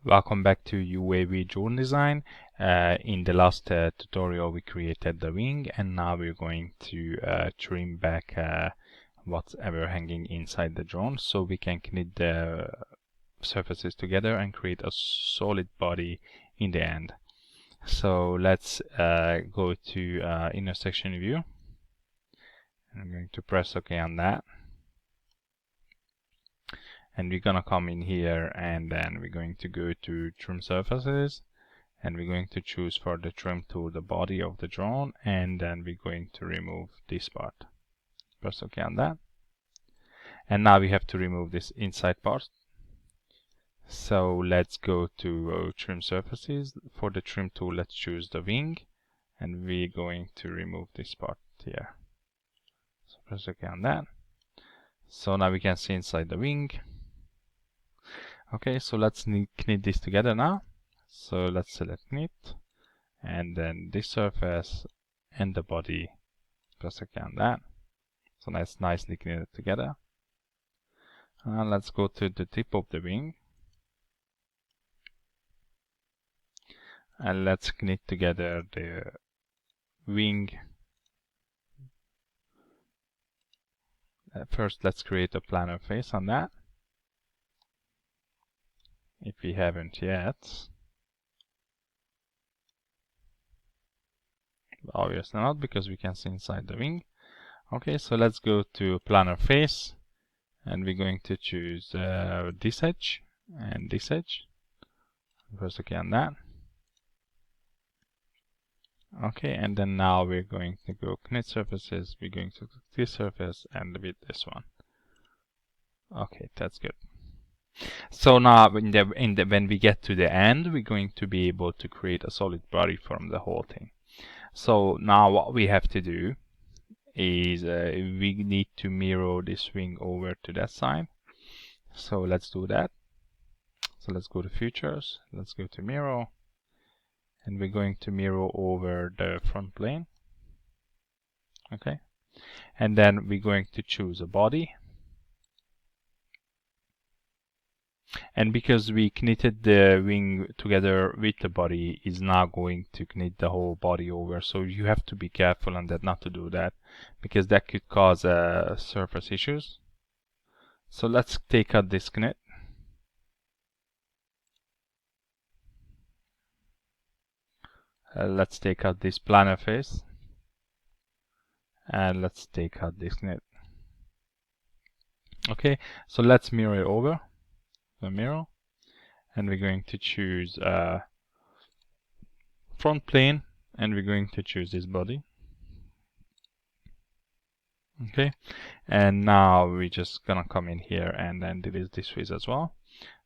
Welcome back to UAV drone design. In the last tutorial we created the wing, and now we're going to trim back whatever hanging inside the drone so we can knit the surfaces together and create a solid body in the end. So let's go to intersection view. I'm going to press OK on that. And we're gonna come in here, and then we're going to go to trim surfaces, and we're going to choose for the trim tool the body of the drone, and then we're going to remove this part. Press OK on that. And now we have to remove this inside part. So let's go to trim surfaces. For the trim tool, let's choose the wing, and we're going to remove this part here. So press OK on that. So now we can see inside the wing. Okay, so let's knit this together now. So let's select knit, and then this surface and the body. Press OK on that. So let's nicely knit it together. And let's go to the tip of the wing, and let's knit together the wing. First, let's create a planar face on that, if we haven't yet. Obviously not, because we can see inside the wing. Okay, so let's go to planar face, and we're going to choose this edge and this edge. Press OK on that. Okay, and then now we're going to go knit surfaces. We're going to click this surface and with this one. Okay, that's good. So now when we get to the end, we're going to be able to create a solid body from the whole thing. So now what we have to do is we need to mirror this wing over to that side. So let's do that. So let's go to features, let's go to mirror, and we're going to mirror over the front plane. Okay, and then we're going to choose a body. And because we knitted the wing together with the body, is now going to knit the whole body over. So you have to be careful on that, not to do that, because that could cause surface issues. So let's take out this knit. Let's take out this planar face, and let's take out this knit. Okay, so let's mirror it over the mirror, and we're going to choose front plane, and we're going to choose this body. Okay, and now we're just gonna come in here and then delete this face as well.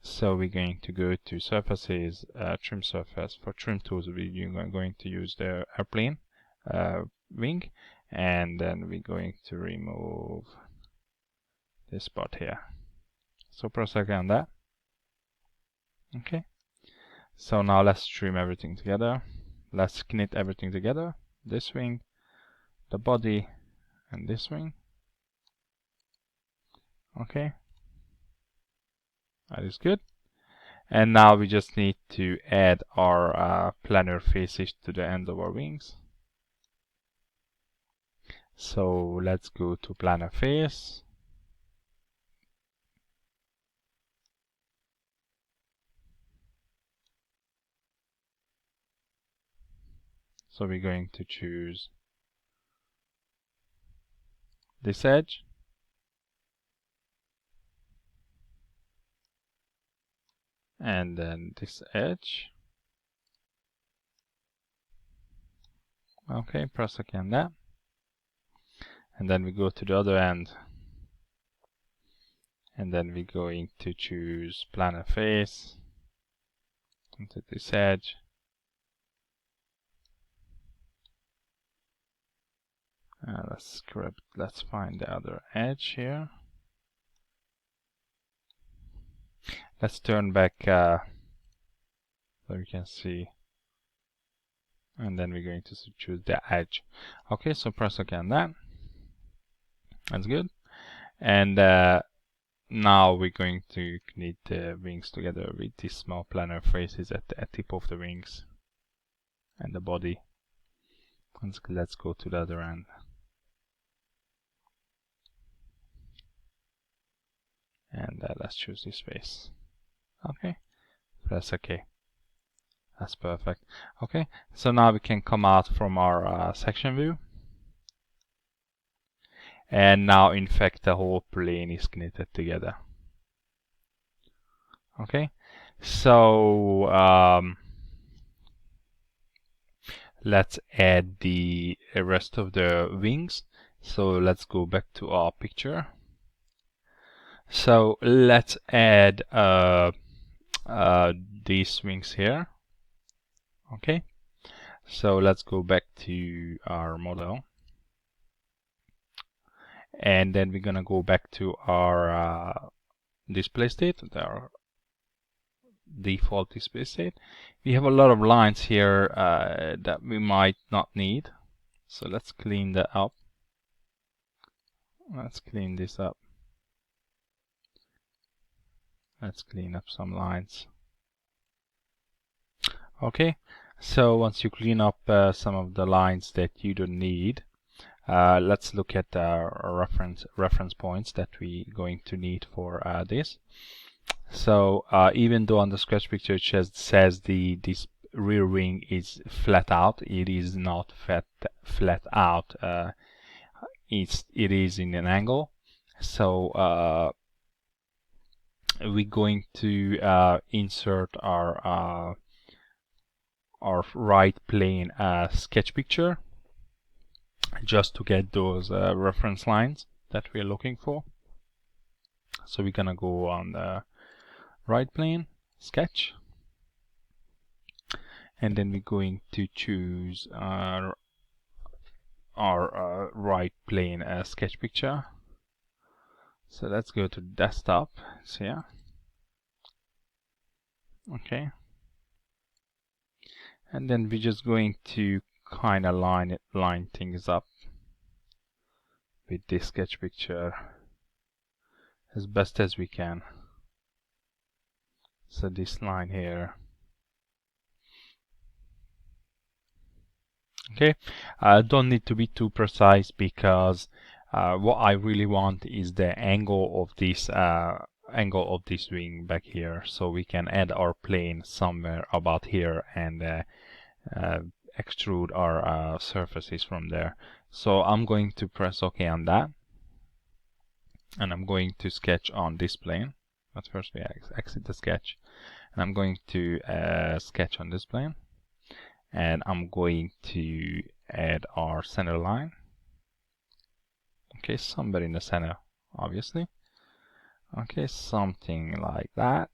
So we're going to go to surfaces, trim surface. For trim tools, we're going to use the airplane wing, and then we're going to remove this part here. So press OK on that. Okay, so now let's trim everything together. Let's knit everything together. This wing, the body, and this wing. Okay, that is good. And now we just need to add our planar faces to the end of our wings. So let's go to planar face. So we're going to choose this edge, and then this edge. Okay, press OK on that. And then we go to the other end, and then we're going to choose planar face, into this edge. Let's find the other edge here. Let's turn back so we can see, and then we're going to choose the edge. Okay, so press OK on that. That's good. And now we're going to knit the wings together with these small planar faces at the tip of the wings and the body. Let's go to the other end. And let's choose this face. Okay, press OK. That's perfect. Okay, so now we can come out from our section view. And now, in fact, the whole plane is knitted together. Okay, so let's add the rest of the wings. So let's go back to our picture. So let's add these wings here. Okay, so let's go back to our model. And then we're gonna go back to our display state, our default display state. We have a lot of lines here that we might not need, so let's clean that up. Let's clean this up. Let's clean up some lines. Okay, so once you clean up some of the lines that you don't need, let's look at our reference points that we're going to need for this. So even though on the sketch picture it says this rear wing is flat out, it is not flat out. It is in an angle. So we're going to insert our right plane sketch picture just to get those reference lines that we're looking for. So we're gonna go on the right plane sketch, and then we're going to choose our right plane sketch picture. So let's go to desktop. So yeah, okay, and then we're just going to kind of line things up with this sketch picture as best as we can. So this line here. Okay, don't need to be too precise, because what I really want is the angle of this wing back here, so we can add our plane somewhere about here and extrude our surfaces from there. So I'm going to press OK on that, and I'm going to sketch on this plane. But first we exit the sketch, and I'm going to sketch on this plane, and I'm going to add our center line. Okay, somewhere in the center, obviously. Okay, something like that.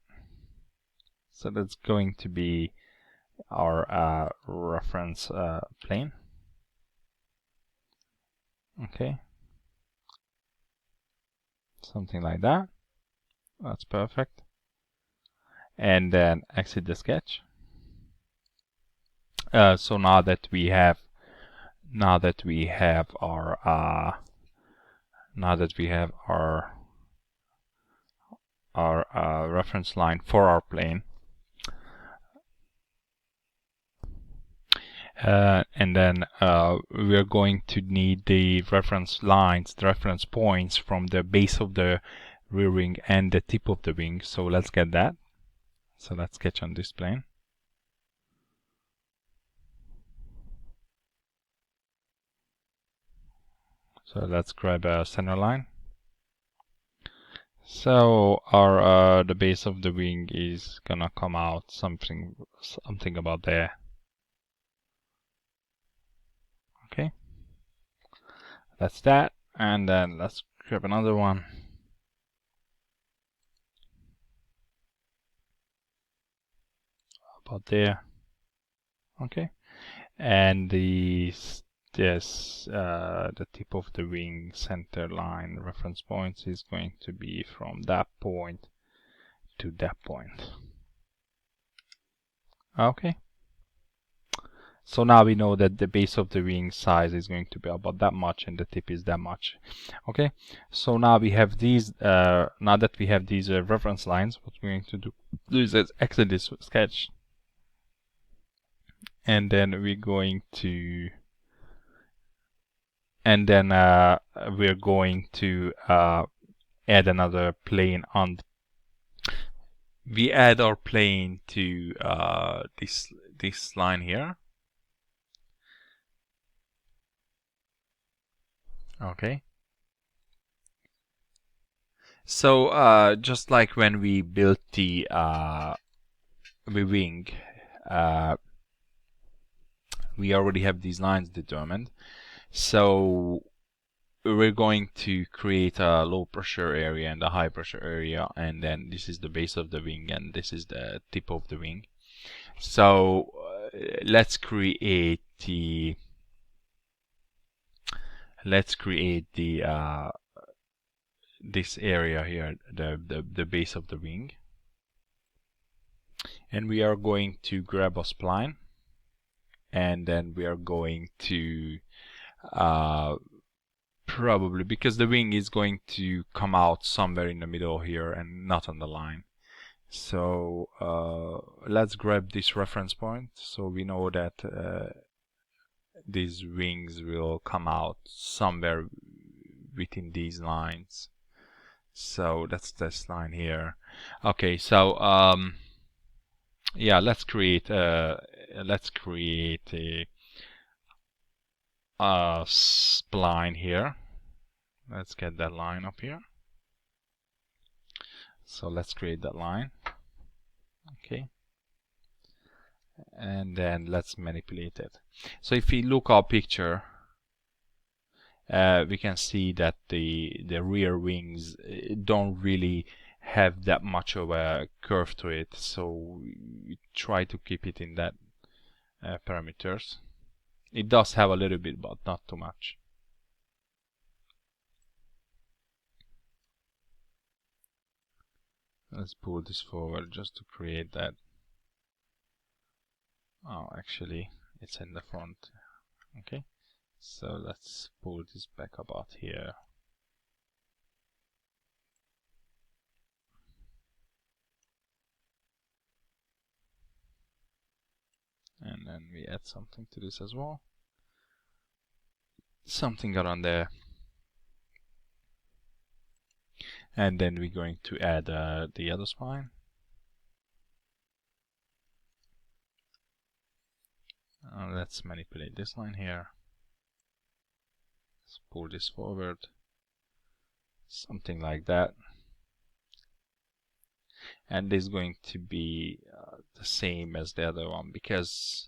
So that's going to be our reference plane. Okay, something like that. That's perfect. And then exit the sketch. So now that we have our reference line for our plane, and then we're going to need the reference lines, the reference points from the base of the rear wing and the tip of the wing. So let's get that. So let's sketch on this plane. So let's grab a center line. So our the base of the wing is gonna come out something about there. Okay, that's that. And then let's grab another one. About there. Okay, and the tip of the wing center line reference points is going to be from that point to that point. Okay, So now we know that the base of the wing size is going to be about that much and the tip is that much. Okay, so now we have these, now that we have these reference lines, what we're going to do is exit this sketch. And then we're going to, we're going to add another plane on. We add our plane to this line here. Okay. So just like when we built the wing, we already have these lines determined. So we're going to create a low pressure area and a high pressure area, and then this is the base of the wing and this is the tip of the wing. So let's create the this area here, the base of the wing, and we are going to grab a spline, and then we are going to probably, because the wing is going to come out somewhere in the middle here and not on the line. So let's grab this reference point so we know that these wings will come out somewhere within these lines. So that's this line here. Okay, so yeah, let's create a spline here. Let's get that line up here. So let's create that line. Okay, and then let's manipulate it. So if we look our picture, we can see that the rear wings don't really have that much of a curve to it, so we try to keep it in that parameters. It does have a little bit, but not too much. Let's pull this forward just to create that. Oh, actually, it's in the front. Okay, so let's pull this back about here. And then we add something to this as well. Something around there. And then we're going to add the other spine. Let's manipulate this line here. Let's pull this forward. Something like that. And this is going to be the same as the other one, because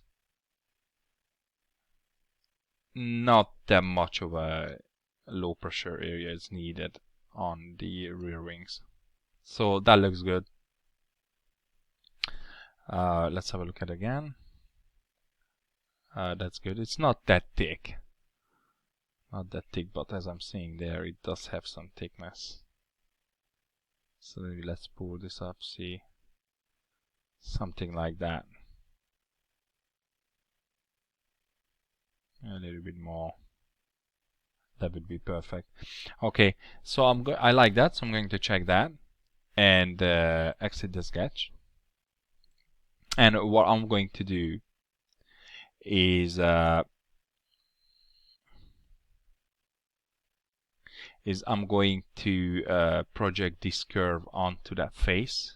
not that much of a low pressure area is needed on the rear wings. So that looks good. Let's have a look at it again. That's good. It's not that thick. Not that thick, but as I'm seeing there, it does have some thickness. So maybe let's pull this up, see, something like that. A little bit more. That would be perfect. Okay, so I like that, so I'm going to check that and exit the sketch. And what I'm going to do is I'm going to project this curve onto that face.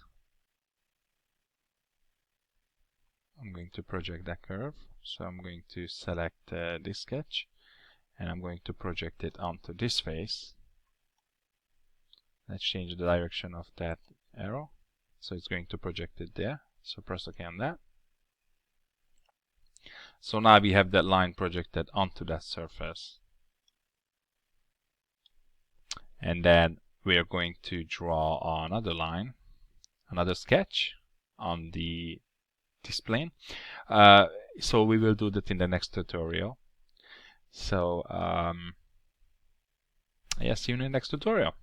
I'm going to project that curve. So I'm going to select this sketch, and I'm going to project it onto this face. Let's change the direction of that arrow. So it's going to project it there. So press OK on that. So now we have that line projected onto that surface. And then we are going to draw another line, another sketch on this plane. So we will do that in the next tutorial. So yeah, see you in the next tutorial.